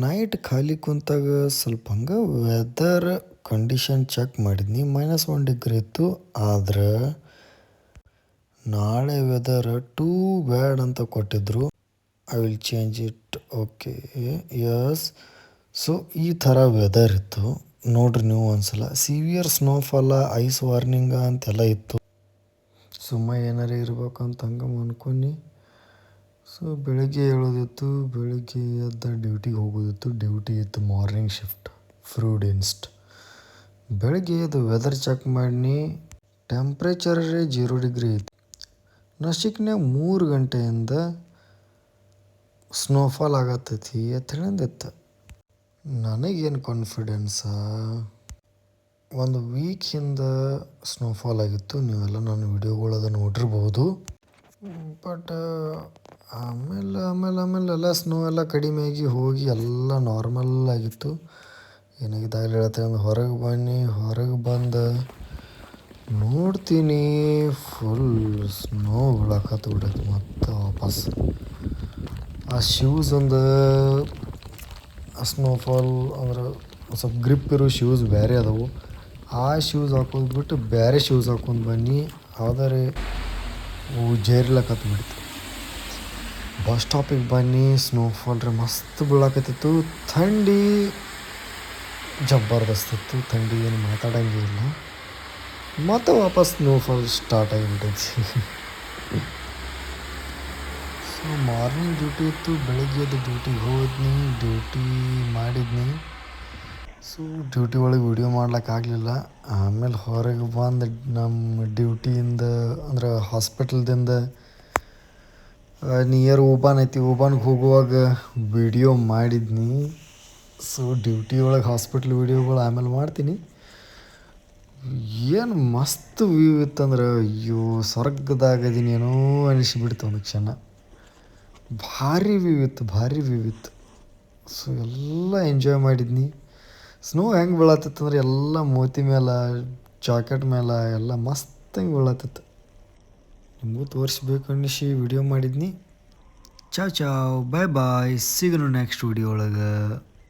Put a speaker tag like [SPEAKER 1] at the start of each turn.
[SPEAKER 1] Night ಖಾಲಿ ಕುಂತಾಗ ಸ್ವಲ್ಪ ಹಂಗೆ ವೆದರ್ ಕಂಡೀಷನ್ ಚೆಕ್ ಮಾಡಿದ್ನಿ -1 ಡಿಗ್ರಿ ಇತ್ತು. ಆದ್ರೆ ನಾಳೆ ವೆದರ್ ಟೂ ಬ್ಯಾಡ್ ಅಂತ ಕೊಟ್ಟಿದ್ರು. I will change it. Okay, yes. So ಈ ಥರ ವೆದರ್ ಇತ್ತು ನೋಡ್ರಿ ನೀವು ಒಂದ್ಸಲ. ಸಿವಿಯರ್ ಸ್ನೋಫಾಲ, ಐಸ್ ವಾರ್ನಿಂಗ ಅಂತೆಲ್ಲ ಇತ್ತು. ಸುಮ್ಮ ಏನಾರ ಇರ್ಬೇಕಂತ ಹಂಗೆ ಅನ್ಕೊನಿ. ಸೊ ಬೆಳಗ್ಗೆ ಹೇಳೋದಿತ್ತು, ಬೆಳಗ್ಗೆ ಎದ್ದು ಡ್ಯೂಟಿಗೆ ಹೋಗೋದಿತ್ತು. ಡ್ಯೂಟಿ ಇತ್ತು ಮಾರ್ನಿಂಗ್ ಶಿಫ್ಟ್, ಫ್ರೂಡೆನ್ಸ್ಟ್. ಬೆಳಗ್ಗೆ ಅದು ವೆದರ್ ಚೆಕ್ ಮಾಡಿ ಟೆಂಪ್ರೇಚರೇ 0 ಡಿಗ್ರಿ ಇತ್ತು. ನಶಿಕ್ನಾಗ 3 ಗಂಟೆಯಿಂದ ಸ್ನೋಫಾಲ್ ಆಗತ್ತೈತಿ ಅಂತ ಹೇಳಿಂದಿತ್ತು. ನನಗೇನು ಕಾನ್ಫಿಡೆನ್ಸ, ಒಂದು ವೀಕ್ ಹಿಂದೆ ಸ್ನೋಫಾಲ್ ಆಗಿತ್ತು. ನೀವೆಲ್ಲ ನನ್ನ ವಿಡಿಯೋಗಳದ ನೋಡಿರ್ಬೋದು. ಬಟ್ ಆಮೇಲೆ ಸ್ನೋ ಎಲ್ಲ ಕಡಿಮೆ ಆಗಿ ಹೋಗಿ ಎಲ್ಲ ನಾರ್ಮಲ್ ಆಗಿತ್ತು. ಏನಾಗಿದ್ದಾಗಲಿ ಹೇಳ್ತೇವೆ, ಹೊರಗೆ ಬಂದು ನೋಡ್ತೀನಿ ಫುಲ್ ಸ್ನೋ ಬೀಳಕತ್ತು ಬಿಡೈತಿ. ಮತ್ತು ವಾಪಸ್ ಆ ಶೂಸ್ ಒಂದು ಸ್ನೋಫಾಲ್ ಅಂದ್ರೆ ಸ್ವಲ್ಪ ಗ್ರಿಪ್ ಇರೋ ಶೂಸ್ ಬೇರೆ ಅದಾವು. ಆ ಶೂಸ್ ಹಾಕೋದು ಬಿಟ್ಟು ಬೇರೆ ಶೂಸ್ ಹಾಕೊಂಡು ಬನ್ನಿ, ಆದರೆ ಜೇರ್ಲಕತ್ತು ಬಿಡ್ತು. ಬಸ್ ಸ್ಟಾಪಿಗೆ ಬನ್ನಿ, ಸ್ನೋಫಾಲ್ ರೀ ಮಸ್ತ್ ಬೀಳಕತ್ತಿತ್ತು. ಥಂಡಿ ಜಬರ್ದಸ್ತ್ ಇತ್ತು. ಥಂಡಿ ಏನು ಮಾತಾಡೋಂಗೇ ಇಲ್ಲ. ಮತ್ತು ವಾಪಸ್ ಸ್ನೋಫಾಲ್ ಸ್ಟಾರ್ಟ್ ಆಗಿಬಿಟ್ಟೈತಿ. ಸೊ ಮಾರ್ನಿಂಗ್ ಡ್ಯೂಟಿ ಇತ್ತು, ಬೆಳಗ್ಗೆ ಎದ್ದು ಡ್ಯೂಟಿಗೆ ಹೋದ್ನಿ, ಡ್ಯೂಟಿ ಮಾಡಿದ್ನಿ. ಸೊ ಡ್ಯೂಟಿ ಒಳಗೆ ವೀಡಿಯೋ ಮಾಡ್ಲಿಕ್ಕಾಗಲಿಲ್ಲ. ಆಮೇಲೆ ಹೊರಗೆ ಬಂದು ನಮ್ಮ ಡ್ಯೂಟಿಯಿಂದ ಅಂದ್ರೆ ಹಾಸ್ಪಿಟಲ್ದಿಂದ ನಿಯರ್ ಓಬಾನ್ ಐತಿ, ಓಬಾನ್ಗೆ ಹೋಗುವಾಗ ವೀಡಿಯೋ ಮಾಡಿದ್ನಿ. ಸೊ ಡ್ಯೂಟಿ ಒಳಗೆ ಹಾಸ್ಪಿಟ್ಲ್ ವೀಡಿಯೋಗಳು ಆಮೇಲೆ ಮಾಡ್ತೀನಿ. ಏನು ಮಸ್ತ್ ವ್ಯೂ ಇತ್ತಂದ್ರೆ, ಅಯ್ಯೋ ಸ್ವರ್ಗದಾಗದೀನಿ ಏನೋ ಅನಿಸ್ಬಿಡ್ತು ಒಂದು ಕ್ಷಣ. ಭಾರಿ ವ್ಯೂ ಇತ್ತು. ಸೊ ಎಲ್ಲ ಎಂಜಾಯ್ ಮಾಡಿದ್ನಿ. ಸ್ನೋ ಹೆಂಗೆ ಬೀಳತ್ತಿತ್ತಂದ್ರೆ ಎಲ್ಲ ಮೋತಿ ಮೇಲೆ, ಜಾಕೆಟ್ ಮೇಲೆ ಎಲ್ಲ ಮಸ್ತ್ ಹೆಂಗೆ ಬೀಳತ್ತಿತ್ತು. ನಿಮಗೂ ತೋರಿಸ್ಬೇಕು ಅನ್ನಿಸಿ ವಿಡಿಯೋ ಮಾಡಿದ್ನಿ. ಚಾವ್ ಬಾಯ್ ಸಿಗೋಣ ನೆಕ್ಸ್ಟ್ ವಿಡಿಯೋ ಒಳಗೆ.